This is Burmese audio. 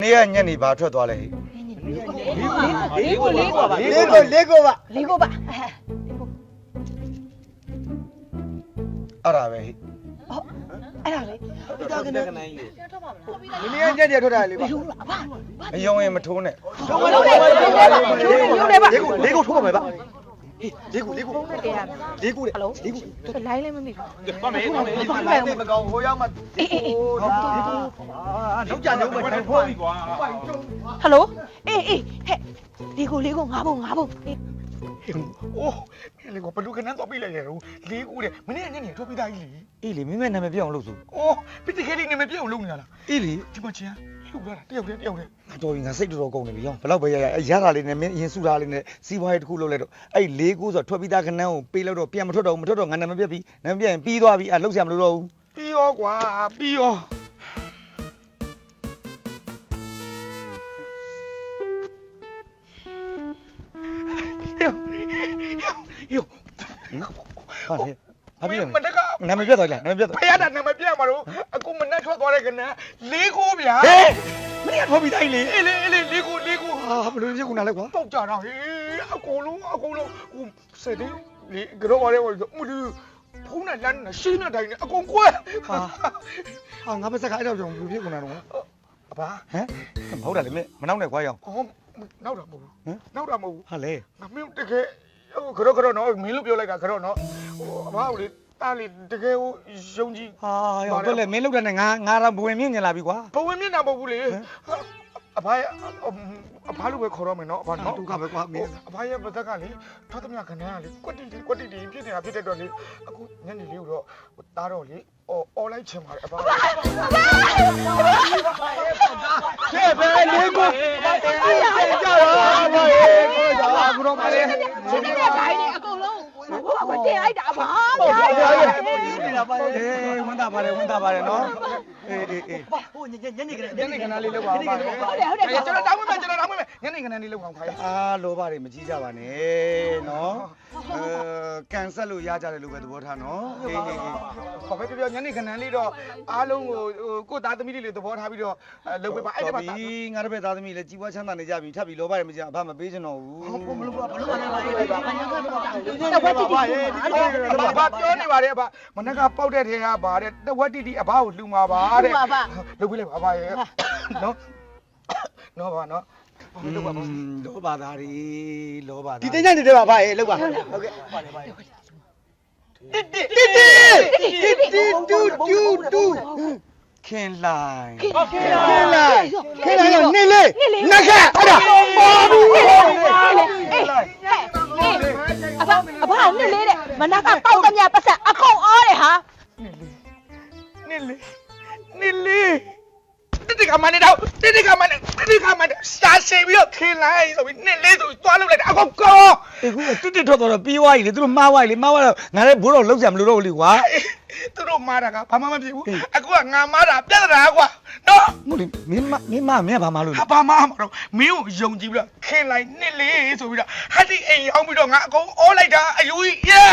နေ့ကညနေဘာထွက်သွားလဲဟဲ့လေးကိုပါအဲ့ဒါပဲဟိ အဲ့ဒါပဲဟိုပြီးသားကနေကနေကြီး နေ့ကညနေထွက်တာလေပါအယုံရင်မထိုးနဲ့ လေးကိုထိုးပါမယ်ဗျလေးကို ဟယ်လို လိုင်းလည်းမမိဘူး ပါမယ် မကောင်းဟိုရောက်မှ လောက်ကြလုံးပဲထိုးပြီကွာ ဟယ်လိုအေးဟဲ့လေးကိုငါးပုံအေး အိုးလေကဘလူကနန်းတော့ပြလိုက်ရတယ်လေးဦးတဲ့မနေ့ကညနေထွက်ပြီးသားကြီးလေ အေးလေမိမဲနာမည်ပြောင်းလို့ဆို အိုးပိတခဲလေးနေမပြည့်အောင်လုပ်နေတာလား အေးလေ ဒီမှာချင်းလှုပ်လာတယောက်တည်း ငါတော်ပြီငါစိတ်တော်ကုန်နေပြီဟောဘလောက်ပဲရတာလေးနဲ့မင်းအရင်စုထားလေးနဲ့စီးပွားရေးတစ်ခုလုပ်လိုက်တော့အဲ့၄ကိုဆိုထွက်ပြီးသားခဏန်းကိုပေးလို့တော့ပြန်မထွက်တော့ငါနာမည်ပြတ်ပြီနာမည်ပြတ်ရင်ပြီးသွားပြီအဲ့လှုပ်ရှားမလို့တော့ဘူး ပြီးရောကွာပြီးရောယော ဟာလေဘာဖြစ်လဲ မတက နာမည်ပြတ်သွားလားနာမည်ပြတ်သွား ဖရတာနာမပြတ်မှာတော့အခုမနဲ့ထွက်သွားတဲ့ကနန်းလေးကိုဗျာ ဟေးမင်းကထွက်ပြီးသားလေ အေးလေးကို ဟာဘယ်လိုဖြစ်ကုန်လဲကွာ ပေါက်ကြတာဟေးအကုန်လုံးဟိုစတဲ့လေကတော့ပါလေမလို့ဖုန်းနဲ့လမ်းနဲ့ရှင်းတဲ့တိုင်းနဲ့အကုန်ကွဲ ဟာငါပါစကားအဲ့တော့ဘယ်လိုဖြစ်ကုန်တာတော့ အဘာ ဟမ်မဟုတ်တာလေမင်းမနောက်နဲ့ကွာရောင် အော်နောက်တာမဟုတ်ဘူးနောက်တာမဟုတ်ဘူး ဟာလေ ငါမင်းတကယ်ကတော့နော်မင်းလို့ပြောလိုက်တာကတော့နော်ဟိုအဘာကိုလေတားလေတကယ်ဟိုယုံကြည် ဟာရောတော့လေမင်းလောက်တဲ့နဲ့ငါတော့ဘဝင်မြင့်ညလာပြီကွာ ဘဝင်မျက်နှာမဟုတ်ဘူးလေအဘာလိုပဲခေါ်ရမယ်နော်အဘာနော် ဒုက္ခပဲကွာမင်း အဘာရဲ့ပသက်ကလေထွက်သမျှခဏကလေကွက်တိဖြစ်နေတာဖြစ်တဲ့တော့လေအခုညနေလေးတော့တားတော့လေအော်လိုက်ချင်ပါတယ်အဘာကဲပဲလေးကိုကြတော့ဘာရဲ့ကိုကြပါဘူးတော့ပါလေ ဒီနေ့ကတိုင်းနေအကုန်လုံးဟိုတင်လိုက်တာဘာမ ဟုတ် လဲ ပါရဲ့ အေးဝန်တာပါတယ်နော်အေး ဟိုညနေက ညနေခဏလေးလောက်ပါပါကျွန်တော်တောင်းမယ်ညနေခဏလေးလောက်အောင်ခိုင်း အားလောဘတွေမကြီးကြပါနဲ့နော်ကန်ဆက်လို့ရကြတယ်လို့ပဲသဘောထားနော်အေး ခေါ်ပဲပြောညနေခဏလေးတော့အားလုံးကိုသားသမီးလေးသဘောထားပြီးတော့လုပ်ပေးပါအဲ့ဒါပါ ဒီငါတို့ပဲသားသမီးလည်းကြီးပွားချမ်းသာနေကြပြီထပ်ပြီးလောဘတွေမကြီးအဖမပေးချင်တော့ဘူး မလို့ဘာလို့ကနေပါလေဘာညာကတော့ ဘာပြောနေပါလဲအဘမနက်ကပေါက်တဲ့ထဲကပါတဲ့တဝက်တိတိအဘကိုလှူမှာပါတဲ့လုပ်ပေးလိုက်ပါအဘရဲ့နော်ပါနော် လောဘသားတွေလောဘသား ဒီတင်းညနေတယ်ပါဗျာလောက်ပါဟုတ်ကဲ့တူ ခင်လိုက် နေလေနခတ်အဲ့ဒါပေါ်ပြီ အဘာနှစ်လေးတဲ့မနက်ကတောက်သမျှပတ်ဆက်အကုန်အောတယ်ဟာ နေလေတိကမနေတော့တိကမရှာရှည်ပြီးတော့ခင်းလိုက်ဆိုပြီးနေလေးဆိုသွားလုပ်လိုက်တာအကုန်ကော အခုတစ်ထွက်တော့ပြီးသွားပြီလေသူတို့မှားသွားပြီလေမှားသွားတော့ငါလည်းဘိုးတော်လောက်ကြမလို့တော့ဘူးကွာ သူတို့မားတာကဘာမှမဖြစ်ဘူးအခုကငါမားတာပြဿနာကွာနော် မဟုတ်လေမင်းဘာမှလို့ ဟာဘာမှမတော့မင်းကိုယုံကြည်ပြီးတော့ခင်းလိုက်နှစ်လေးဆိုပြီးတော့ဟာဒီအိမ်အောင်ပြီးတော့ငါအကုန်အော်လိုက်တာအယူကြီး